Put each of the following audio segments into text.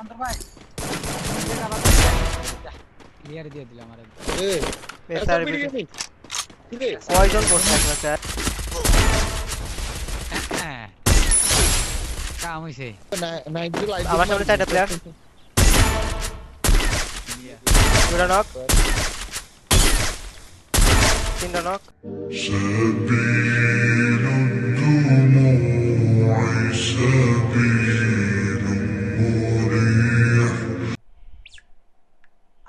অন্তর ভাই ক্লিয়ার দিয়ে দিলাম আরে স্যার কয়জন বসে আছে স্যার কাম হইছে আমার সামনে চারটা প্লেয়ার দুটা নক তিনটা নক سبيل الدموع سبيل مريح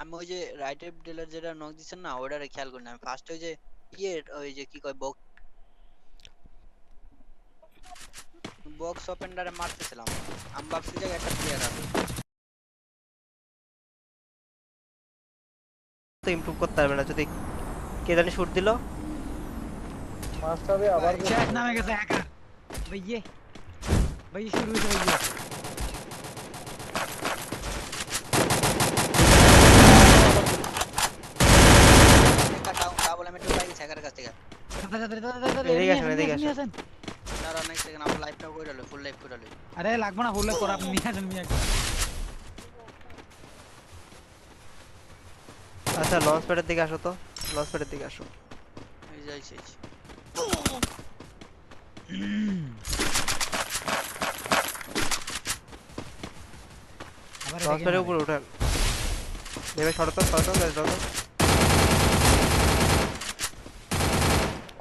আমি ওই যে রাইটের ডিলার যেটা নক দিছেন না ওটারে খেয়াল করি না আমি ফার্স্ট ওই যে ওই যে কি কয় বক্স ওপেন্ডারে মারতেছিলাম আমি ভাবছি যে একটা প্লেয়ার আছে তো ইমপ্রুভ করতে পারবে না যদি কে জানি শুট দিল মাস্টারে আবার শেষ নামে গেছে হ্যাকার ভাইয়ে ভাই শুরু হইছে ভাইয়ে একটা ডাবল আমি টু পাই গেছে হ্যাকারের কাছ থেকে এদিকে আসেন তারা নেক্সট সেকেন্ড আমার লাইফটা কইরা লই ফুল লাইফ কইরা লই আরে লাগবে না ফুল কর আপনি নিয়ে আসেন মিয়া আচ্ছা লঞ্চ প্যাডের দিকে আসো তো লঞ্চ প্যাডের দিকে আসো এই যাইছে আবার লঞ্চ প্যাডের উপরে উঠেন নেমে সরতো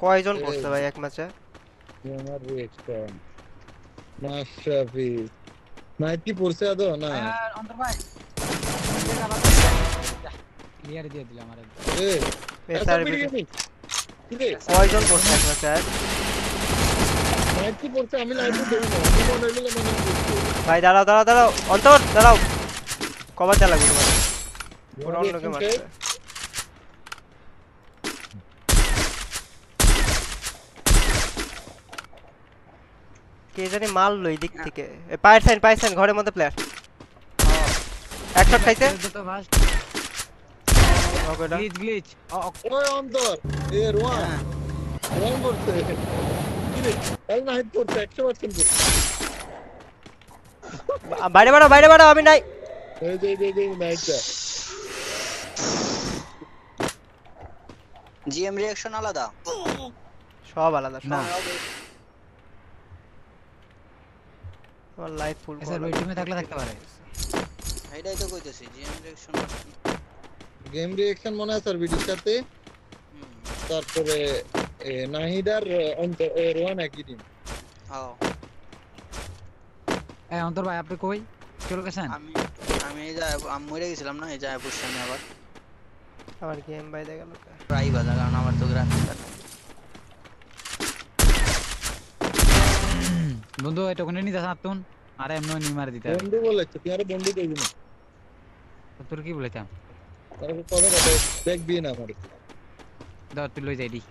কয়জন পড়ছে ভাই এক ম্যাচে আমার রিয়েকশন মাশরাফি নাইট কি পড়ছে আদো না অন্তর ভাই ক্লিয়ার দিয়ে দিলাম আরে স্যার কয়জন পড়ছে এক ম্যাচে নাইট কি পড়ছে আমি লাইভে দেই না মনে হইলো মনে হচ্ছে ভাই দাঁড়াও অন্তর দাঁড়াও কভার দেয়া লাগবে তোমার অন্য লোকে মারছে কে জানি মারলো এই দিক থেকে পায়ের সাইন ঘরের মধ্যে প্লেয়ার এক শট খাইছে তো ফার্স্ট ওকেডা গ্লিচ ওই অন্তর এ রোয়ান পড়ছে কি রে এই নাইট পড়ছে 100% পড়ছে বাইরে বাড়াও আমি নাই এই যে নাইটটা জিএম রিঅ্যাকশন আলাদা সব আলাদা না আমার লাইফ ফুল স্যার ওই টিমে থাকলে থাকতে পারে এইটাই তো কইতেছি জিএম রিঅ্যাকশন গেম রিঅ্যাকশন মনে আছে স্যার ভিডিওর সাথে তারপরে নাহিদার অন্তর রোয়ান একই টিম হ্যাঁ এই অন্তর ভাই আপনি কই চলে গেছেন আমি এই যা আমি মরে গেছিলাম না এই যা বসছি আমি আবার আমার গেম বাইরে গেল ট্রাই বাজা কারণ আমার তো গ্রাফিক্স কার্ড বন্ধু এটা কোনে নিতে আসতুন আরে এমন নি মার দিতে বন্ধু বলেছে তুই আরে বন্ধু কইবি না তোর কি বলেছাম তারপর কথা দেখবি না আমার দাও তুই লই যাই দি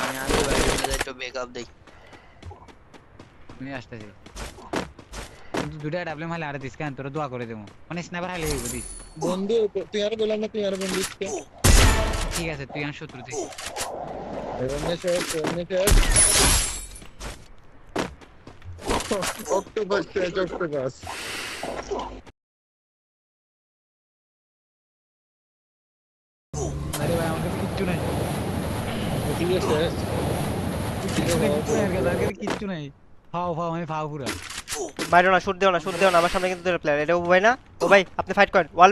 আমি বাইরে একটু ব্যাকআপ দেই নিয়ে আসতেছি কিন্তু দুটা ডাবলে মারলে আরে দিস কেন তোর দোয়া করে দেবো মানে স্নাইপার হাইলে হইব দিস বন্ধু তুই আরে বললাম না তুই আরে বন্ধু ঠিক আছে তুই আর শত্রু দিস রমেশ অক্টোপাস আরে ভাই আমাদের কিচ্ছু নাই ঠিক আছে কিচ্ছু নাই ফাও আমি ফাও পুরা বাইরে না শুট দিও না আমার সামনে কিন্তু দুটো প্লেয়ার এটা ও ভাই না ও ভাই আপনি ফাইট করেন ওয়াল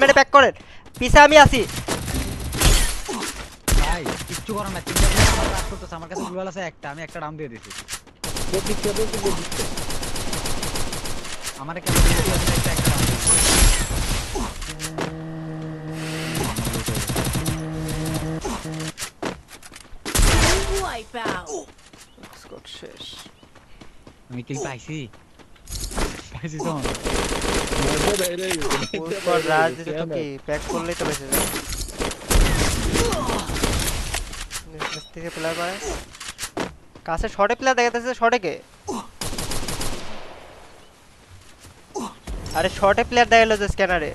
মেরে প্যাক করেন পিছে আমি আছি ভাই কিচ্ছু করো না চিন্তা করে আমার কাজ করতেছে আমার কাছে গ্লোয়াল আছে একটা আমি একটা ডাউন দিয়ে দিছি আমার কাছে গ্লোয়াল আছে একটা ডাউন Wipe out. স্কট শেষ আমি কিল পাইছি তো স্কট রাজ দিতে তো কি প্যাক করলেই তো বেঁচে যাবে নিচ থেকে প্লেয়ার পায় কাছে শর্টে প্লেয়ার দেখাতেছে শর্টে কে আরে শর্টে প্লেয়ার দেখালো যে স্ক্যানারে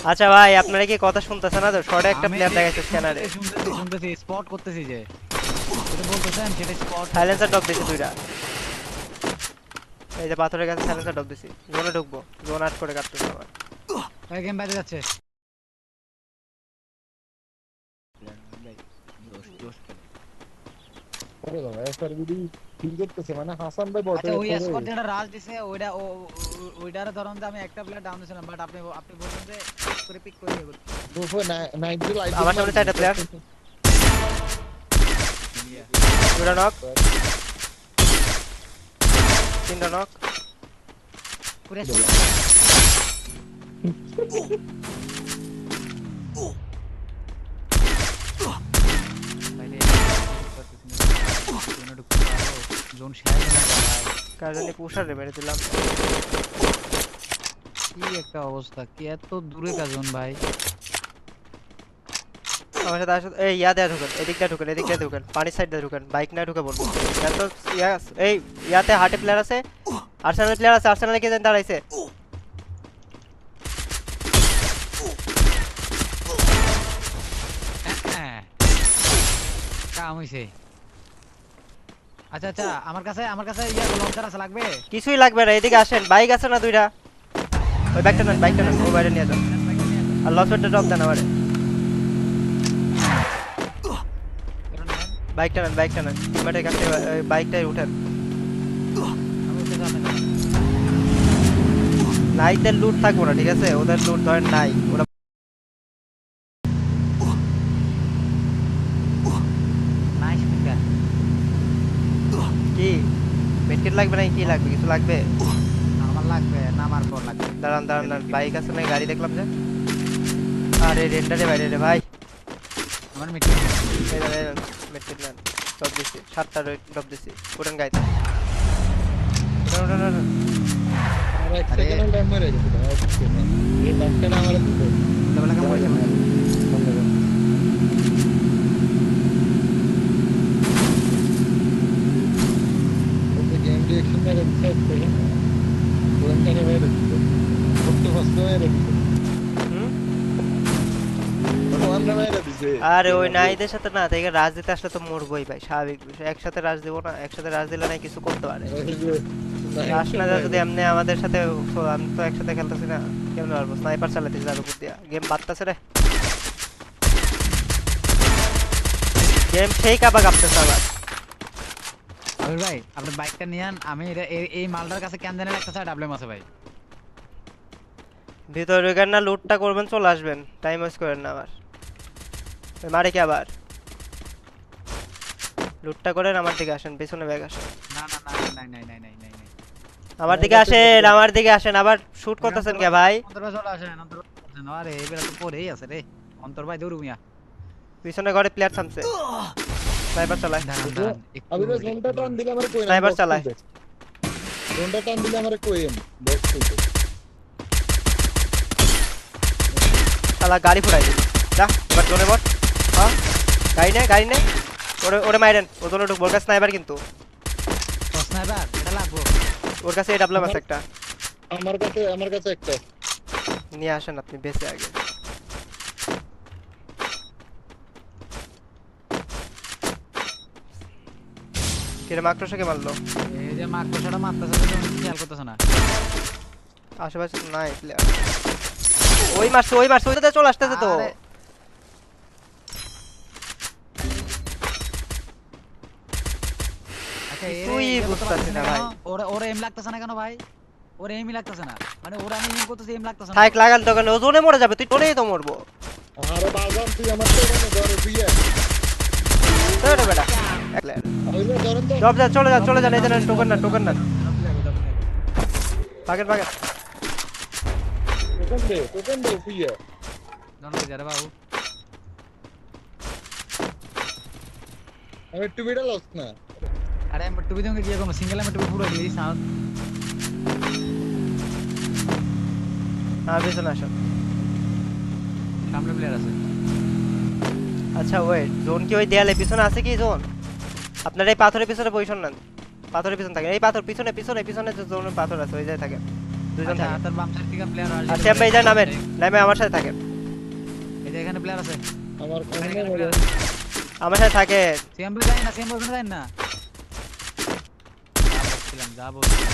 আচ্ছা ভাই আপনারা কি কথা শুনতেছেন না তো শর্টে একটা প্লেয়ার দেখাইছে স্ক্যানারে শুনতেছি স্পট করতেছি যে এটা বলতেছেন সেটা স্পট সাইলেন্সার ডগ দিছে দুইটা এই যে পাথরের কাছে সাইলেন্সার ড্রপ দিছি জোনে ঢুকবো জোন আট করে কাটতে হবে আমার ভাই গেম বাইরে যাচ্ছে ওরে বাবা এসআরবিডি ফিল করতেছে মানে হাসান ভাই বটে আচ্ছা ওই স্কোর যেটা রাজ দিছে ওইটা ওইটার ধরন যে আমি একটা প্লেয়ার ডাউন দিছিলাম বাট আপনি বলছেন যে পিক করে ইয়ে করতে। দুফো নাইট জুল আইডি আমার সামনে চারটা প্লেয়ার দুটা নক তিনটা নক পুরো জোন শেয়ার না ভাই কার জানি পুশার রে মেরে দিলাম কি একটা অবস্থা কি এত দূরে কাজন ভাই আমার সাথে আসলে এই ইয়া দেয়া ঢুকেন এদিকটা ঢুকেন পানির সাইড দিয়ে ঢুকেন বাইক না ঢুকে বলবো এত এই ইয়াতে হার্টে প্লেয়ার আছে আর্সেনাল প্লেয়ার আছে আর্সেনালে কে জানি দাঁড়াইছে কাম হইছে আচ্ছা আচ্ছা আমার কাছে ইয়া লঞ্চার আছে লাগবে কিছুই লাগবে না এদিকে আসেন বাইক আছে না দুইটা ওই বাইকটা নেন ওই বাইরে নিয়ে যান আর লসটা ড্রপ দেন আমারে বাইকটা নেন টিমমেটের কাছে বাইকটাই উঠেন নাইটদের লুট থাকবো না ঠিক আছে ওদের লুট ধরেন নাই ওরা নাইস ফিঙ্গার কি মেটকিট লাগবে না কি লাগবে কিছু লাগবে আমার লাগবে নামার পর লাগবে দাঁড়ান বাইক আছে না গাড়ি দেখলাম যে আরে রেন্ডারে বাইরে রে ভাই আমার মিটিং মেটকিট নেন ড্রপ দিছি 7টা ড্রপ দিছি উঠেন গাইতে উঠেন আর এক সেকেন্ড টাইম মেরে গেছে এই বাক্সটা আমার দিতে ডাবল কাম হইছে ওই গেম রিঅ্যাকশন মেরে দিতে কোন কানে মেরে দিতে কত ফাস্ট মেরে দিতে আমরা মেরে দিতে আরে ওই নাইদের সাথে না থেকে রাজ দিতে আসলে তো মরবই ভাই স্বাভাবিক বিষয় একসাথে রাজ দেবো না একসাথে রাজ দিলে না কিছু করতে পারে রাশনাদা যদি এমনি আমাদের সাথে আমি তো একসাথে খেলতেছি না কেমন পারবো স্নাইপার চালাতেছি তার উপর দিয়া গেম বাড়তেছে রে গেম সেই কাবা কাঁপতেছে আবার আবির ভাই আপনি বাইকটা নিয়ে আন আমি এই মালটার কাছে ক্যান্ডেনের একটা সাইড ডাবলেম আছে ভাই ভিতরে গেন না লুটটা করবেন চলে আসবেন টাইম ওয়েস্ট করেন না আবার মারে কি আবার লুটটা করেন আমার দিকে আসেন পেছনে ব্যাগ আসেন না নাই আমার দিকে আসেন আবার শুট করতেছেন কে ভাই অন্তর চলে আসেন অন্তর আরে এবারে তো পড়েই আছে রে অন্তর ভাই দৌড়ু মিয়া পিছনে ঘরে প্লেয়ার থামছে স্নাইপার চালায় আমি তো জোনটা টান দিলে আমার কই স্নাইপার চালায় জোনটা টান দিলে আমার কই বক্স কইতে শালা গাড়ি ফুরাই দিল যা এবার জোনে বট হ্যাঁ গাড়ি নে ওরে মাইরেন ও জোনে ঢুক বলকা স্নাইপার কিন্তু স্নাইপার এটা লাগবো ওর কাছে এই ডাবলাম আছে একটা আমার কাছে একটা নিয়ে আসেন আপনি বেঁচে আগে কিরে মাকড়সাকে মারলো এই যে মাকড়সাটা মারতেছে তো খেয়াল করতেছ না আশেপাশে তো নাই প্লেয়ার ওই মারছে ওইটাতে চলে আসতেছে তো আরে, আচ্ছা তুই বুঝতাছিস না ভাই ওরা এম লাগতেছে না কেন ভাই ওরা এমই লাগতেছে না মানে ওরা আমি এম করতেছি এম লাগতেছে না থাক লাগাল দোকানে ও জোনে মরে যাবে তুই টোনেই তো মরবো আরে বাজান তুই আমার তো এখানে ধরে দিয়ে তোরে বেটা এক প্লেয়ার হইলো ধরেন তো ড্রপ যা চলে যান এই দেন টোকেন না ভাগেন টোকেন দে দিয়ে ধন্যবাদ যারে বাবু আমি টুবিটা লস না আরে আমি টুবি দঙ্গে গিয়ে কোনো সিঙ্গেল আমি টুবি পুরো দিয়ে সাউন্ড পেছনে আসো সামনে প্লেয়ার আছে আচ্ছা ওয়েট জোন কি ওই দেয়ালে পিছনে আছে কি জোন আপনার এই পাথরের পিছনে পজিশন নেন পাথরের পিছনে থাকেন এই পাথর পিছনে যে জোনের পাথর আছে ওই জায়গায় থাকেন দুইজন আচ্ছা থাকেন তার বাম সাইড থেকে প্লেয়ার আসে আর শ্যাম ভাই যা নামে আমার সাথে থাকেন এই যে এখানে প্লেয়ার আছে আমার এখানে কোনে player বলে আছে। আমার সাথে থাকে সিএম ভাই যাই না সিএম ভাই ওখানে যাই না যা বলছিলাম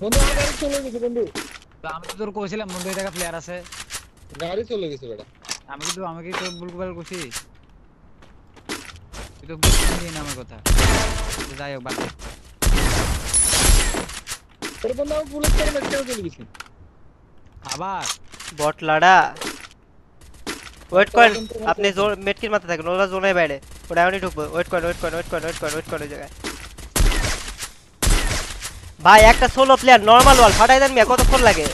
বন্ধু আমার গাড়ি চলে গেছে বন্ধু, তো আমি তো তোর কইছিলাম বন্ধু এই জায়গা প্লেয়ার আছে। গাড়ি চলে গেছে বেটা। আমি কি তোর ভুল করছি? তুই তো বুঝলি না আমার কথা। তো যাই হোক বাদ দে। তোর বন্ধু আমার বুলেট করে মেরে চলে গেছে। আবার বট লাড়া ওয়েট করেন আপনি মেটকির মাথা থাকেন ওরা জোনে বাইরে ওরা এখনই ঢুকবো ওয়েট করেন ওই জায়গায় ভাই একটা সোলো প্লেয়ার নরমাল ওয়াল ফাটাই দেন মিয়া কতক্ষণ লাগে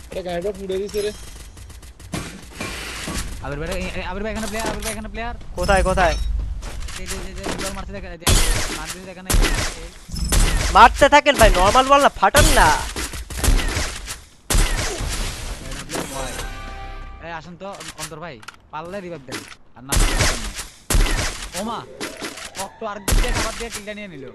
এটা গাড়িটা পুড়ে দিছে রে। আবির ভাই এখানে প্লেয়ার। কোথায় এই যে বল মারতে দেখা মারতে দেখা না। মারতে থাকেন ভাই নরমাল ওয়াল না ফাটান না এই আসেন তো অন্তর ভাই পারলে রিভাইভ দেন আর না পারলে দেন না। ওমা অক্টো আর দিক দিয়ে খাবার দিয়ে কিলটা নিয়ে নিল।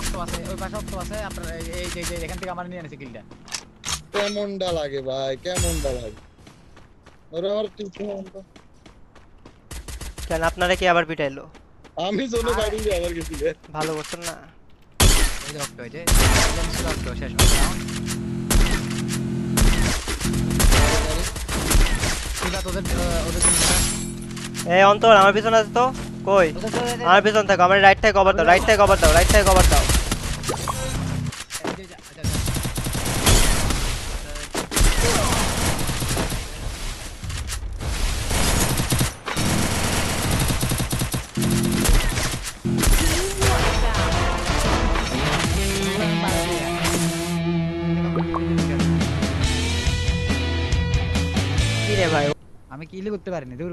অক্টো আছে ওই পাশে অক্টো আছে আপনার এই যে এখান থেকে আমার নিয়ে এনেছে কিলটা। কেমনটা লাগে ভাই, কেমনটা লাগে? ওরা আমার টিপে কেন আপনারা কি আবার পিটাইলো আমি জোনে বাইরে দিয়ে আবার গেছি রে। ভালো করছেন না এই যে অক্টো এই যে অক্টো শেষ হয়ে গেল। কিবা তোদের জিনিসটা এই অন্তর আমার পিছনে আছে তো কই আমার পিছন থাকো আমার রাইট থেকে কভার দাও রাইট থেকে কভার দাও কি রে ভাই আমি কিলি করতে পারিনি দূর